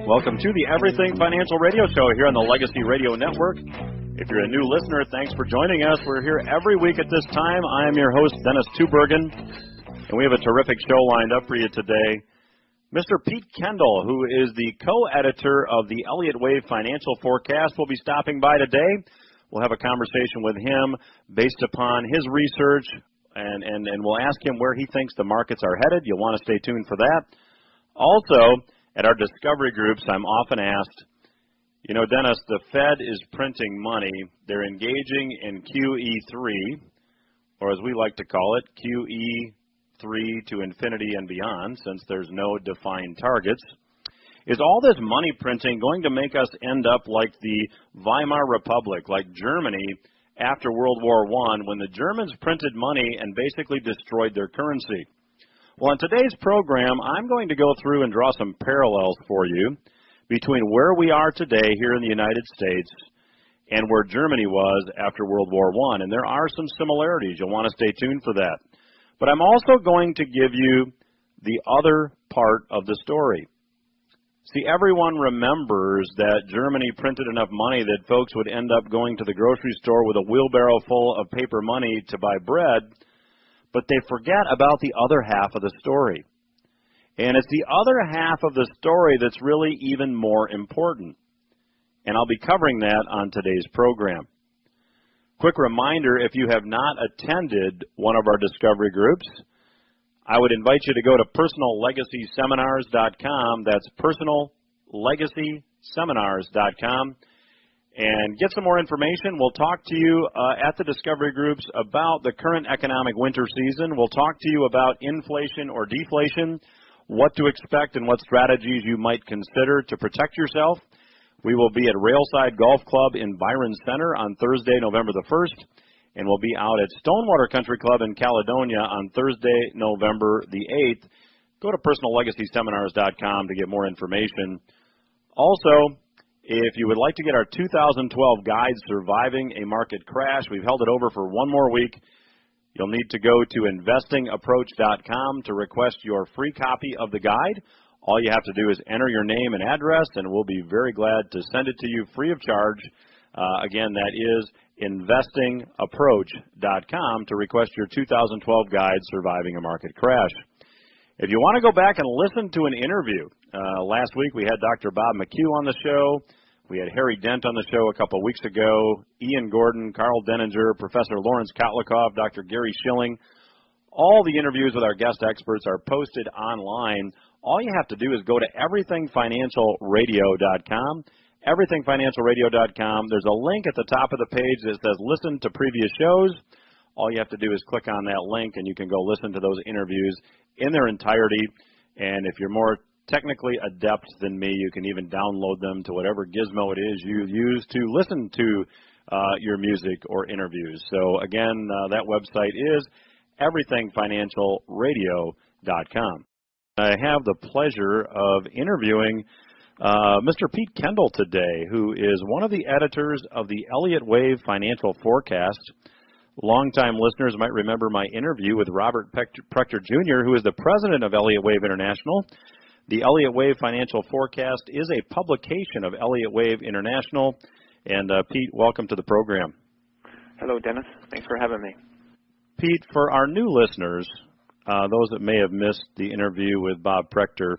Welcome to the Everything Financial Radio Show here on the Legacy Radio Network. If you're a new listener, thanks for joining us. We're here every week at this time. I am your host, Dennis Tubbergen, and we have a terrific show lined up for you today. Mr. Pete Kendall, who is the co-editor of the Elliott Wave Financial Forecast, will be stopping by today. We'll have a conversation with him based upon his research, and we'll ask him where he thinks the markets are headed. You'll want to stay tuned for that. Also, at our discovery groups, I'm often asked, you know, Dennis, the Fed is printing money. They're engaging in QE3, or as we like to call it, QE3 to infinity and beyond, since there's no defined targets. Is all this money printing going to make us end up like the Weimar Republic, like Germany after World War I, when the Germans printed money and basically destroyed their currency? Well, in today's program, I'm going to go through and draw some parallels for you between where we are today here in the United States and where Germany was after World War I. And there are some similarities. You'll want to stay tuned for that. But I'm also going to give you the other part of the story. See, everyone remembers that Germany printed enough money that folks would end up going to the grocery store with a wheelbarrow full of paper money to buy bread, but they forget about the other half of the story. And it's the other half of the story that's really even more important. And I'll be covering that on today's program. Quick reminder, if you have not attended one of our discovery groups, I would invite you to go to personallegacyseminars.com. That's personallegacyseminars.com. And get some more information. We'll talk to you at the discovery groups about the current economic winter season. We'll talk to you about inflation or deflation, what to expect and what strategies you might consider to protect yourself. We will be at Railside Golf Club in Byron Center on Thursday, November the 1st, and we'll be out at Stonewater Country Club in Caledonia on Thursday, November the 8th. Go to personallegacyseminars.com to get more information. Also, if you would like to get our 2012 guide, Surviving a Market Crash, we've held it over for one more week. You'll need to go to investingapproach.com to request your free copy of the guide. All you have to do is enter your name and address, and we'll be very glad to send it to you free of charge. Again, that is investingapproach.com to request your 2012 guide, Surviving a Market Crash. If you want to go back and listen to an interview, last week we had Dr. Bob McHugh on the show. We had Harry Dent on the show a couple of weeks ago, Ian Gordon, Carl Denninger, Professor Lawrence Kotlikoff, Dr. Gary Schilling. All the interviews with our guest experts are posted online. All you have to do is go to everythingfinancialradio.com, everythingfinancialradio.com. There's a link at the top of the page that says listen to previous shows. All you have to do is click on that link, and you can go listen to those interviews in their entirety. And if you're more technically adept than me, you can even download them to whatever gizmo it is you use to listen to your music or interviews. So, again, that website is everythingfinancialradio.com. I have the pleasure of interviewing Mr. Pete Kendall today, who is one of the editors of the Elliott Wave Financial Forecast. Longtime listeners might remember my interview with Robert Prechter Jr., who is the president of Elliott Wave International. The Elliott Wave Financial Forecast is a publication of Elliott Wave International. And, Pete, welcome to the program. Hello, Dennis. Thanks for having me. Pete, for our new listeners, those that may have missed the interview with Bob Prechter,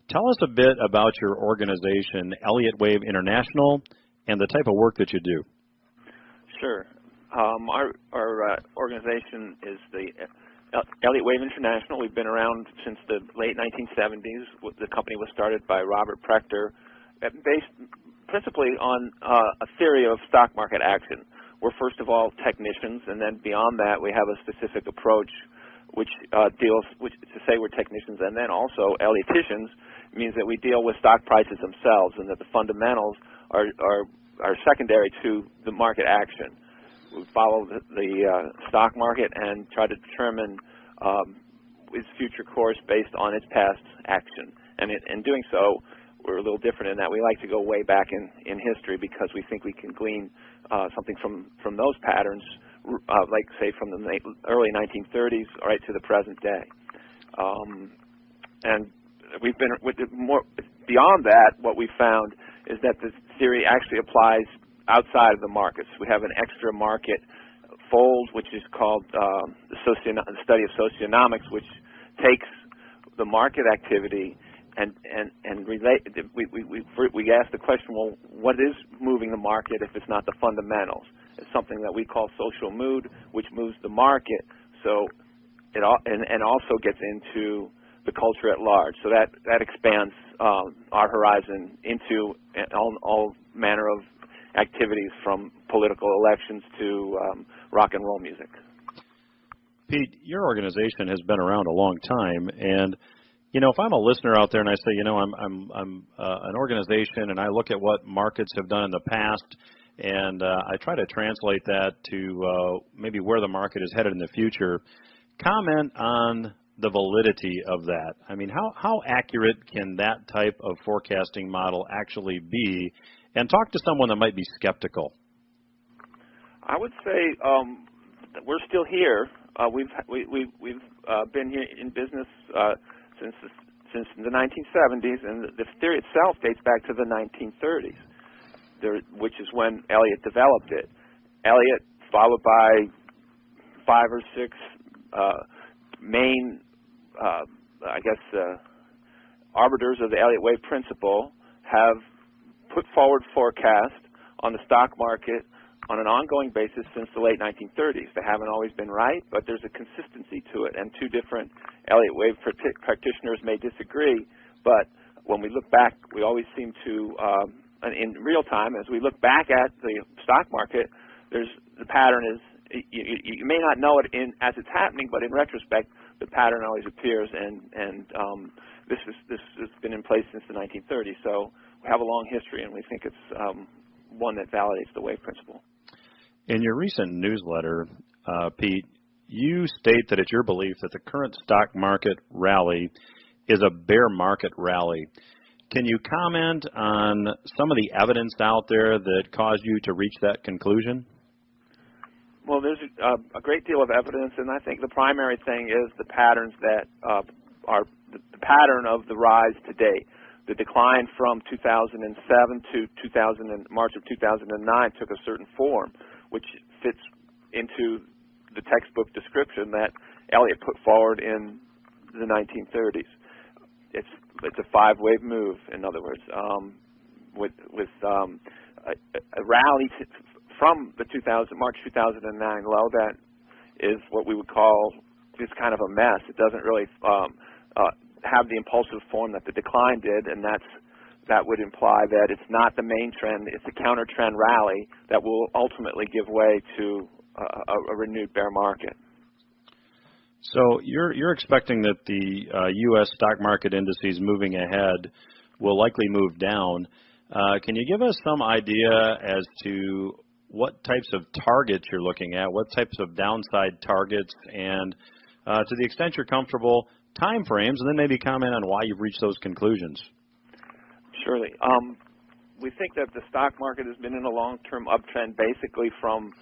tell us a bit about your organization, Elliott Wave International, and the type of work that you do. Sure. Our organization is the Elliott Wave International. We've been around since the late 1970s. The company was started by Robert Prechter, based principally on a theory of stock market action. We're first of all technicians, and then beyond that we have a specific approach which to say we're technicians, and then also Elliottians means that we deal with stock prices themselves, and that the fundamentals are secondary to the market action. We follow the stock market and try to determine its future course based on its past action. And in doing so, we're a little different in that we like to go way back in history, because we think we can glean something from those patterns, like, say, from the early 1930s right to the present day. And we've been with more beyond that. What we found is that this theory actually applies outside of the markets. We have an extra market fold, which is called the study of socioeconomics, which takes the market activity and relate. We ask the question, well, what is moving the market if it's not the fundamentals? It's something that we call social mood, which moves the market. So it also gets into the culture at large. So that expands our horizon into all manner of activities, from political elections to rock and roll music. Pete, your organization has been around a long time, and if I'm a listener out there and I say, I'm an organization and I look at what markets have done in the past, and I try to translate that to maybe where the market is headed in the future, comment on the validity of that. I mean, how accurate can that type of forecasting model actually be? And talk to someone that might be skeptical. I would say we're still here. We've been here in business since the 1970s, and the theory itself dates back to the 1930s, which is when Elliott developed it. Elliott, followed by 5 or 6 main, arbiters of the Elliott wave principle, have put forward forecasts on the stock market on an ongoing basis since the late 1930s. They haven't always been right, but there's a consistency to it, and 2 different Elliott wave practitioners may disagree, but when we look back, we always seem to, in real time, as we look back at the stock market, the pattern is, you may not know it as it's happening, but in retrospect, the pattern always appears, and this has been in place since the 1930s. So we have a long history, and we think it's one that validates the wave principle. In your recent newsletter, Pete, you state that it's your belief that the current stock market rally is a bear market rally. Can you comment on some of the evidence out there that caused you to reach that conclusion? Well, there's a great deal of evidence, and I think the primary thing is the patterns that are the pattern of the rise to date. The decline from 2007 to March of 2009 took a certain form, which fits into the textbook description that Elliott put forward in the 1930s. It's a 5-wave move, in other words, with a rally from the March 2009 low that is what we would call just kind of a mess. It doesn't really have the impulsive form that the decline did, and that would imply that it's not the main trend, it's a counter-trend rally that will ultimately give way to a renewed bear market. So you're expecting that the U.S. stock market indices moving ahead will likely move down. Can you give us some idea as to what types of targets you're looking at, what types of downside targets, and to the extent you're comfortable, time frames, and then maybe comment on why you've reached those conclusions? Surely. We think that the stock market has been in a long-term uptrend basically from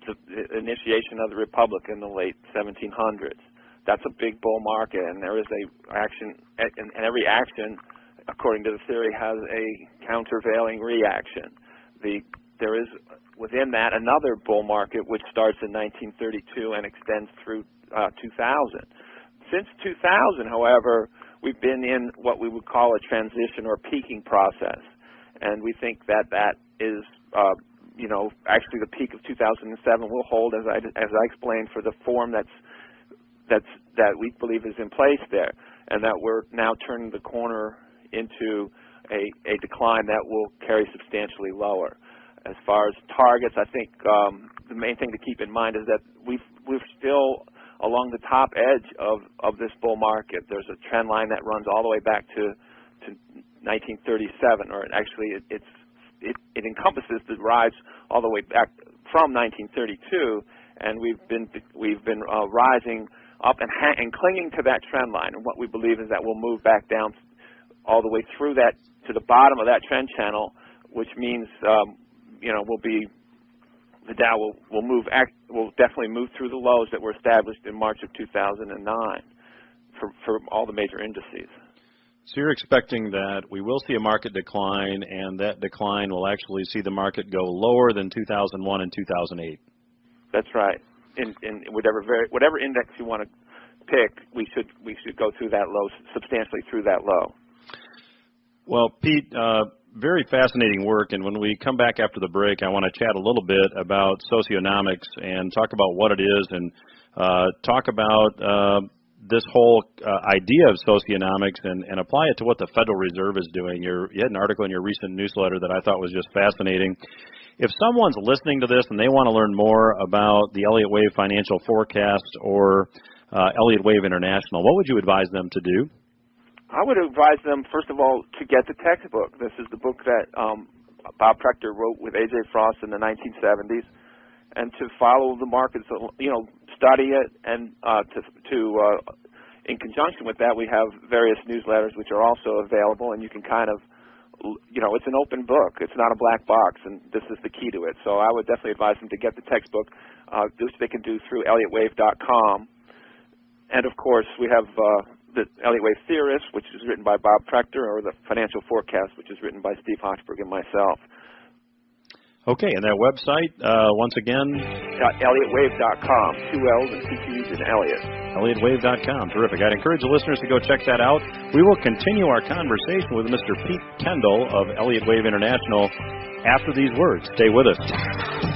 the initiation of the Republic in the late 1700s. That's a big bull market, and there is a action, and every action, according to the theory, has a countervailing reaction. There is within that another bull market which starts in 1932 and extends through 2000. Since 2000, however, we've been in what we would call a transition or peaking process, and we think that is, actually the peak of 2007 will hold, as I explained, for the form that we believe is in place there, and that we're now turning the corner into a decline that will carry substantially lower. As far as targets, I think the main thing to keep in mind is that we're still along the top edge of this bull market. There's a trend line that runs all the way back to 1937, or actually it encompasses the rise all the way back from 1932, and we've been rising up and clinging to that trend line. And what we believe is that we'll move back down all the way through that to the bottom of that trend channel, which means the Dow will definitely move through the lows that were established in March of 2009. for all the major indices. So you're expecting that we will see a market decline, and that decline will actually see the market go lower than 2001 and 2008. That's right. In whatever index you want to pick, we should go through that low, substantially through that low. Well, Pete, very fascinating work, and when we come back after the break, I want to chat a little bit about socioeconomics and talk about what it is, and talk about this whole idea of socioeconomics and apply it to what the Federal Reserve is doing. You had an article in your recent newsletter that I thought was just fascinating. If someone's listening to this and they want to learn more about the Elliott Wave Financial Forecast or Elliott Wave International, what would you advise them to do? I would advise them, first of all, to get the textbook. This is the book that Bob Prechter wrote with A.J. Frost in the 1970s, and to follow the markets, study it, and in conjunction with that, we have various newsletters which are also available, and you can kind of, it's an open book. It's not a black box, and this is the key to it. So I would definitely advise them to get the textbook, which they can do through ElliottWave.com. And, of course, we have the Elliott Wave Theorist, which is written by Bob Prechter, or the Financial Forecast, which is written by Steve Hochberg and myself. Okay, and that website, once again? ElliottWave.com, 2 L's and 2 T's in Elliott. ElliottWave.com, terrific. I'd encourage the listeners to go check that out. We will continue our conversation with Mr. Pete Kendall of Elliott Wave International after these words. Stay with us.